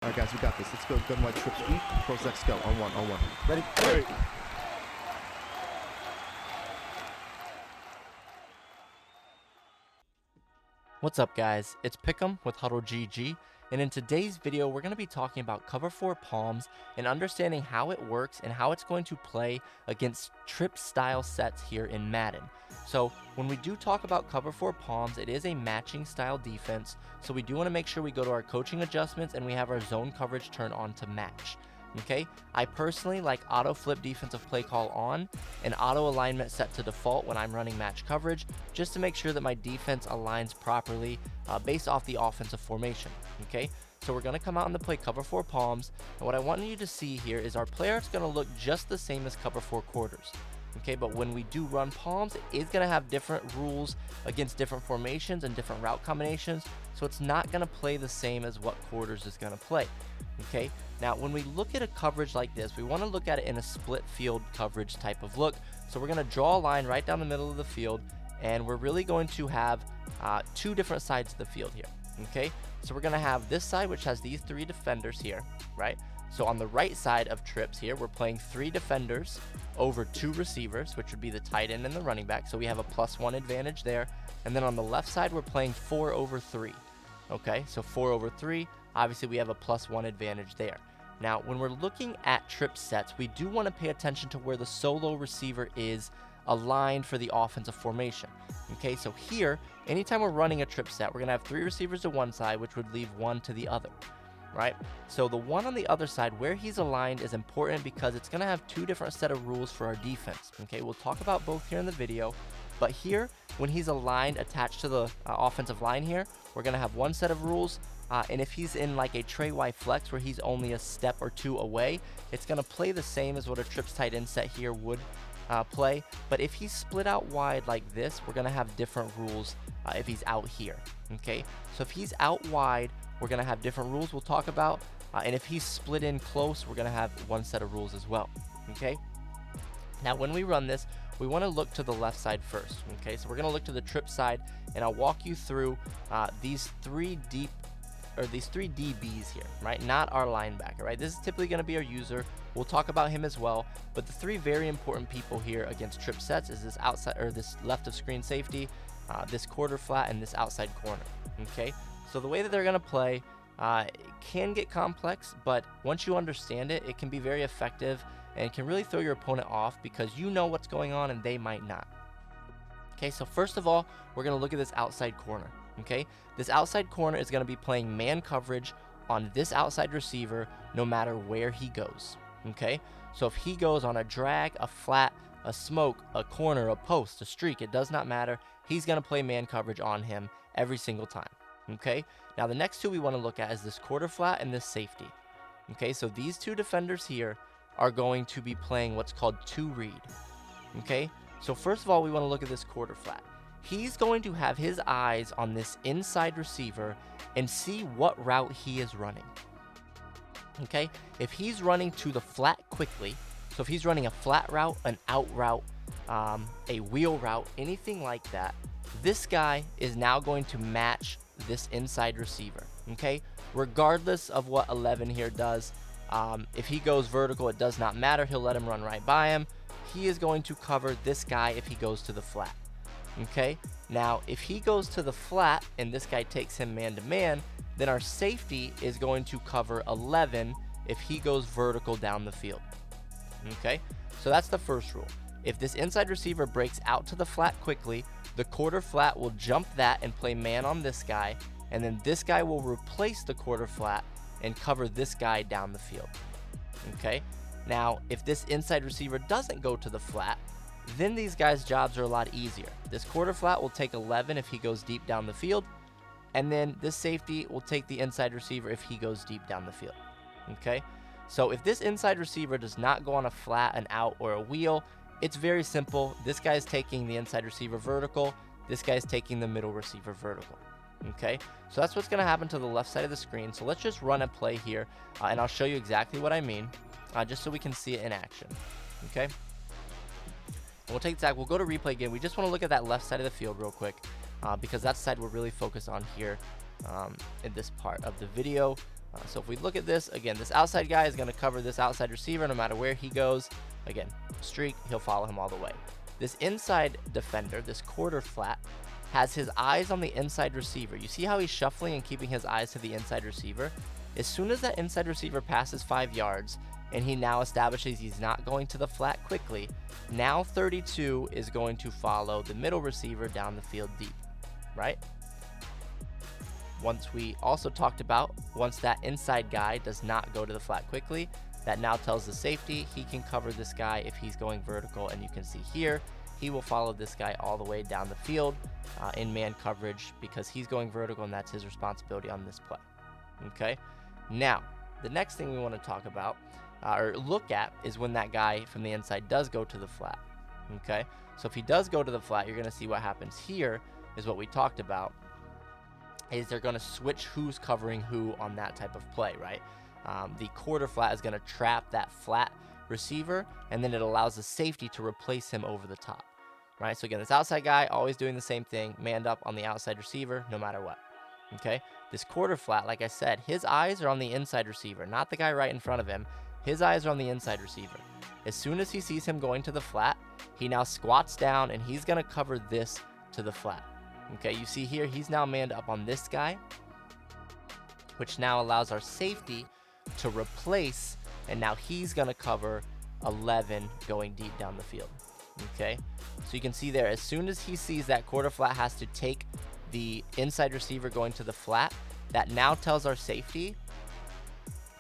All right, guys, we got this. Let's go. Gun wide trips. Weak. Pros X go. On one. On one. Ready? Ready. What's up, guys? It's Pihcam with HuddleGG, and in today's video we're going to be talking about cover 4 palms and understanding how it works and how it's going to play against trip style sets here in Madden. So when we do talk about cover 4 palms, it is a matching style defense, so we do want to make sure we go to our coaching adjustments and we have our zone coverage turned on to match. Okay, I personally like auto flip defensive play call on and auto alignment set to default when I'm running match coverage, just to make sure that my defense aligns properly based off the offensive formation. Okay, so we're going to come out and play cover 4 palms, and what I want you to see here is our player is going to look just the same as cover 4 quarters. Okay, but when we do run palms, it is going to have different rules against different formations and different route combinations, so it's not going to play the same as what quarters is going to play. Okay, now when we look at a coverage like this, we want to look at it in a split field coverage type of look. So we're going to draw a line right down the middle of the field, and we're really going to have two different sides of the field here. Okay, so we're going to have this side, which has these 3 defenders here, right? So on the right side of trips here, we're playing 3 defenders over 2 receivers, which would be the tight end and the running back. So we have a +1 advantage there. And then on the left side, we're playing 4 over 3. Okay, so 4 over 3, obviously we have a +1 advantage there. Now, when we're looking at trip sets, we do want to pay attention to where the solo receiver is aligned for the offensive formation. Okay, so here, anytime we're running a trip set, we're going to have 3 receivers to one side, which would leave 1 to the other. Right? So the one on the other side where he's aligned is important because it's going to have 2 different set of rules for our defense. Okay, we'll talk about both here in the video, but here when he's aligned attached to the offensive line here, we're going to have 1 set of rules, and if he's in like a Trey Y flex where he's only a step or 2 away, it's going to play the same as what a trips tight end set here would play. But if he's split out wide like this, we're going to have different rules if he's out here. Okay, so if he's out wide, we're going to have different rules we'll talk about, and if he's split in close, we're going to have 1 set of rules as well. Okay, now when we run this, we want to look to the left side first. Okay, so we're going to look to the trip side, and I'll walk you through these 3 DBs here, right? Not our linebacker, right? This is typically going to be our user. We'll talk about him as well, but the 3 very important people here against trip sets is this outside or this left of screen safety, this quarter flat, and this outside corner. Okay, so the way that they're going to play can get complex, but once you understand it, it can be very effective and can really throw your opponent off because you know what's going on and they might not. Okay, so first of all, we're going to look at this outside corner. Okay, this outside corner is going to be playing man coverage on this outside receiver no matter where he goes. Okay, so if he goes on a drag, a flat, a smoke, a corner, a post, a streak, it does not matter. He's going to play man coverage on him every single time. Okay, now the next 2 we want to look at is this quarter flat and this safety. Okay, so these 2 defenders here are going to be playing what's called 2 read. Okay, so first of all, we want to look at this quarter flat. He's going to have his eyes on this inside receiver and see what route he is running. Okay, if he's running to the flat quickly, so if he's running a flat route, an out route, a wheel route, anything like that, this guy is now going to match this inside receiver. Okay, regardless of what 11 here does, if he goes vertical, it does not matter. He'll let him run right by him. He is going to cover this guy if he goes to the flat. Okay, now if he goes to the flat and this guy takes him man to man, then our safety is going to cover 11 if he goes vertical down the field. Okay, so that's the first rule. If this inside receiver breaks out to the flat quickly, the quarter flat will jump that and play man on this guy, and then this guy will replace the quarter flat and cover this guy down the field. Okay, now if this inside receiver doesn't go to the flat, then these guys' jobs are a lot easier. This quarter flat will take 11 if he goes deep down the field, and then this safety will take the inside receiver if he goes deep down the field. Okay, so if this inside receiver does not go on a flat, an out, or a wheel, it's very simple. This guy's taking the inside receiver vertical, this guy's taking the middle receiver vertical. Okay, so that's what's going to happen to the left side of the screen. So let's just run a play here, and I'll show you exactly what I mean, just so we can see it in action. Okay, and we'll take that. We'll go to replay again. We just want to look at that left side of the field real quick, because that's the side we're really focused on here in this part of the video. So if we look at this, again, this outside guy is going to cover this outside receiver no matter where he goes. Again, streak, he'll follow him all the way. This inside defender, this quarter flat, has his eyes on the inside receiver. You see how he's shuffling and keeping his eyes to the inside receiver? As soon as that inside receiver passes 5 yards and he now establishes he's not going to the flat quickly, now 32 is going to follow the middle receiver down the field deep, right? Once we also talked about, once that inside guy does not go to the flat quickly, that now tells the safety he can cover this guy if he's going vertical, and you can see here, he will follow this guy all the way down the field in man coverage because he's going vertical and that's his responsibility on this play. Okay, now the next thing we want to talk about or look at is when that guy from the inside does go to the flat. Okay, so if he does go to the flat, you're going to see what happens here is what we talked about, is they're going to switch who's covering who on that type of play, right? The quarter flat is going to trap that flat receiver, and then it allows the safety to replace him over the top, right? So again, this outside guy always doing the same thing, manned up on the outside receiver no matter what. Okay, this quarter flat, like I said, his eyes are on the inside receiver, not the guy right in front of him. His eyes are on the inside receiver. As soon as he sees him going to the flat, he now squats down and he's going to cover this to the flat. Okay, you see here, he's now manned up on this guy, which now allows our safety to replace, and now he's going to cover 11 going deep down the field. Okay, so you can see there, as soon as he sees that quarter flat has to take the inside receiver going to the flat, that now tells our safety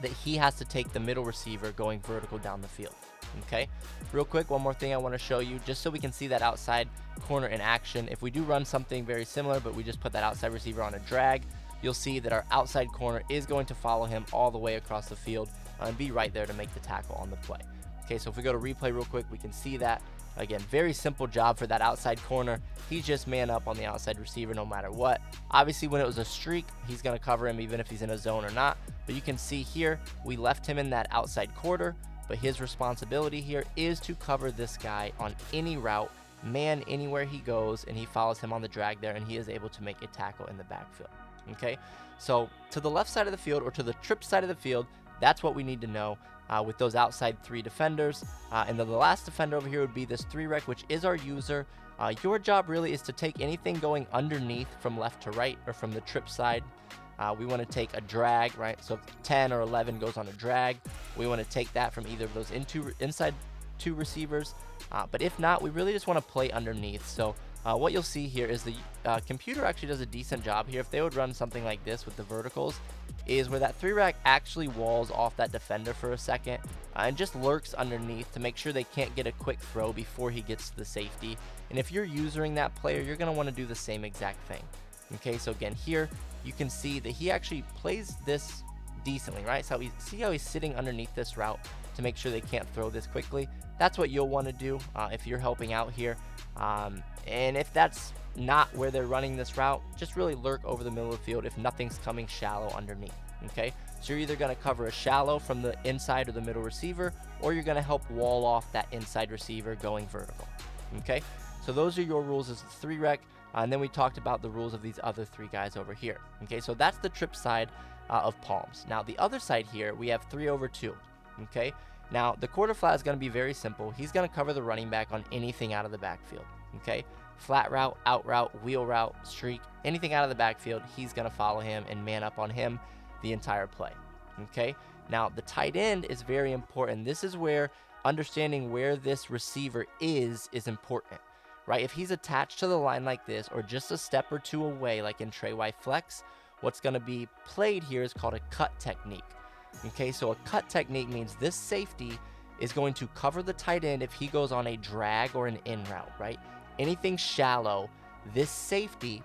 that he has to take the middle receiver going vertical down the field. Okay, real quick, one more thing I want to show you just so we can see that outside corner in action. If we do run something very similar, but we just put that outside receiver on a drag, you'll see that our outside corner is going to follow him all the way across the field and be right there to make the tackle on the play. Okay, so if we go to replay real quick, we can see that. Again, very simple job for that outside corner. He's just man up on the outside receiver no matter what. Obviously, when it was a streak, he's going to cover him even if he's in a zone or not. But you can see here, we left him in that outside quarter, but his responsibility here is to cover this guy on any route, man anywhere he goes, and he follows him on the drag there, and he is able to make a tackle in the backfield. Okay, so to the left side of the field or to the trip side of the field, that's what we need to know with those outside 3 defenders. And then the last defender over here would be this 3-rec, which is our user. Your job really is to take anything going underneath from left to right or from the trip side. We want to take a drag, right? So if 10 or 11 goes on a drag, we want to take that from either of those inside 2 receivers. But if not, we really just want to play underneath. So what you'll see here is the computer actually does a decent job here. If they would run something like this with the verticals, is where that 3-rec actually walls off that defender for a second and just lurks underneath to make sure they can't get a quick throw before he gets to the safety. And if you're using that player, you're going to want to do the same exact thing. Okay, so again, here you can see that he actually plays this decently, right? So see how he's sitting underneath this route to make sure they can't throw this quickly. That's what you'll want to do if you're helping out here. And if that's not where they're running this route, just really lurk over the middle of the field if nothing's coming shallow underneath. Okay, so you're either going to cover a shallow from the inside or the middle receiver, or you're going to help wall off that inside receiver going vertical. Okay, so those are your rules as the 3-rec. And then we talked about the rules of these other 3 guys over here. Okay, so that's the trip side of palms. Now the other side here, we have 3/2. Okay, now the quarter flat is going to be very simple. He's going to cover the running back on anything out of the backfield. Okay, flat route, out route, wheel route, streak, anything out of the backfield, he's going to follow him and man up on him the entire play. Okay, now the tight end is very important. This is where understanding where this receiver is important. Right, if he's attached to the line like this or just a step or 2 away like in Trey Y Flex, what's going to be played here is called a cut technique. Okay, so a cut technique means this safety is going to cover the tight end if he goes on a drag or an in route, right? Anything shallow, this safety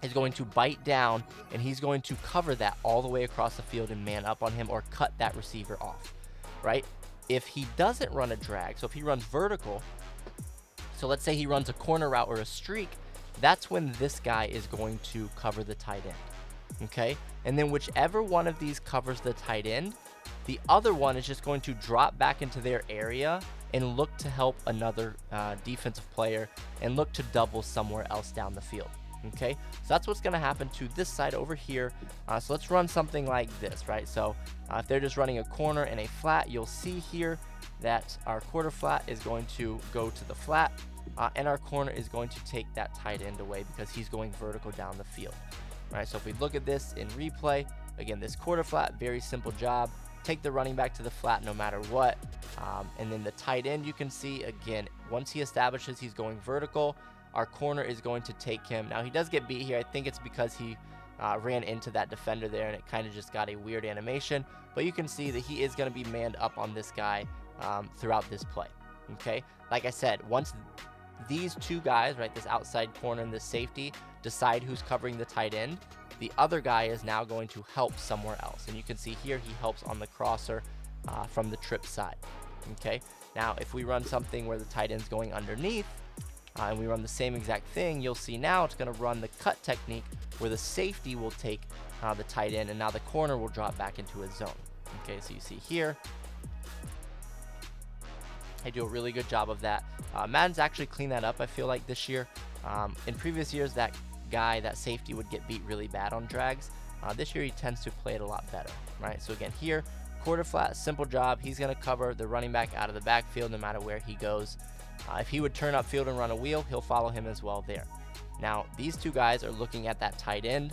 is going to bite down and he's going to cover that all the way across the field and man up on him or cut that receiver off, right? If he doesn't run a drag, so if he runs vertical, so let's say he runs a corner route or a streak, that's when this guy is going to cover the tight end. Okay, and then whichever one of these covers the tight end, the other one is just going to drop back into their area and look to help another defensive player and look to double somewhere else down the field. Okay, so that's what's going to happen to this side over here. So let's run something like this, right? So if they're just running a corner and a flat, you'll see here that our quarter flat is going to go to the flat, and our corner is going to take that tight end away because he's going vertical down the field. All right, so if we look at this in replay, again, this quarter flat, very simple job. Take the running back to the flat no matter what. And then the tight end, you can see, again, once he establishes he's going vertical, our corner is going to take him. Now, he does get beat here. I think it's because he ran into that defender there, and it kind of just got a weird animation. But you can see that he is going to be manned up on this guy throughout this play. Okay, like I said, once these two guys, right, this outside corner and this safety, decide who's covering the tight end, the other guy is now going to help somewhere else. And you can see here he helps on the crosser from the trip side. Okay, now if we run something where the tight end's going underneath, and we run the same exact thing, you'll see now it's going to run the cut technique where the safety will take the tight end, and now the corner will drop back into his zone. Okay, so you see here, I do a really good job of that. Madden's actually cleaned that up, I feel like, this year. In previous years, that guy, that safety, would get beat really bad on drags. This year, he tends to play it a lot better, right? So again, here, quarter flat, simple job. He's going to cover the running back out of the backfield no matter where he goes. If he would turn upfield and run a wheel, he'll follow him as well there. Now, these two guys are looking at that tight end,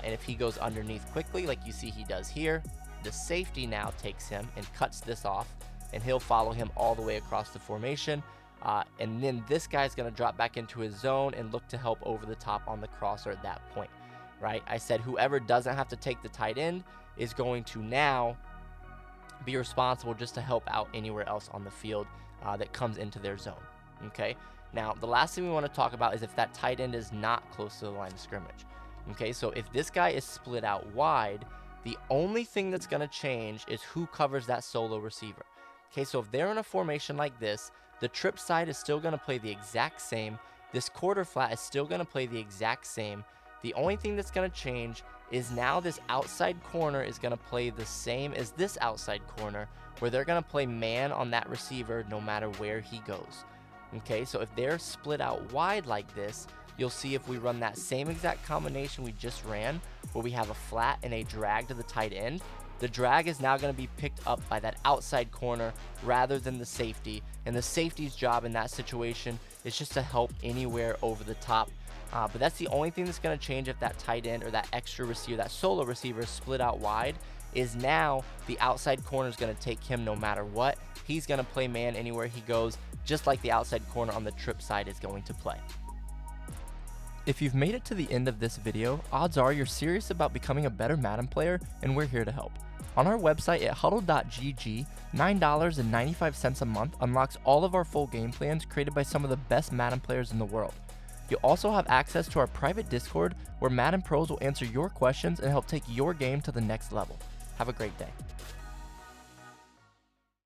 and if he goes underneath quickly, like you see he does here, the safety now takes him and cuts this off, and he'll follow him all the way across the formation. And then this guy's going to drop back into his zone and look to help over the top on the crosser at that point, right? I said whoever doesn't have to take the tight end is going to now be responsible just to help out anywhere else on the field that comes into their zone. Okay, now the last thing we want to talk about is if that tight end is not close to the line of scrimmage. Okay, so if this guy is split out wide, the only thing that's going to change is who covers that solo receiver. Okay, so if they're in a formation like this, the trip side is still going to play the exact same. This quarter flat is still going to play the exact same. The only thing that's going to change is now this outside corner is going to play the same as this outside corner, where they're going to play man on that receiver no matter where he goes. Okay, so if they're split out wide like this, you'll see if we run that same exact combination we just ran, where we have a flat and a drag to the tight end, the drag is now going to be picked up by that outside corner rather than the safety. And the safety's job in that situation is just to help anywhere over the top. But that's the only thing that's going to change if that tight end or that extra receiver, that solo receiver, is split out wide, is now the outside corner is going to take him no matter what. He's going to play man anywhere he goes, just like the outside corner on the trip side is going to play. If you've made it to the end of this video, odds are you're serious about becoming a better Madden player, and we're here to help. On our website at HuddleGG, $9.95 a month unlocks all of our full game plans created by some of the best Madden players in the world. You'll also have access to our private Discord where Madden pros will answer your questions and help take your game to the next level. Have a great day.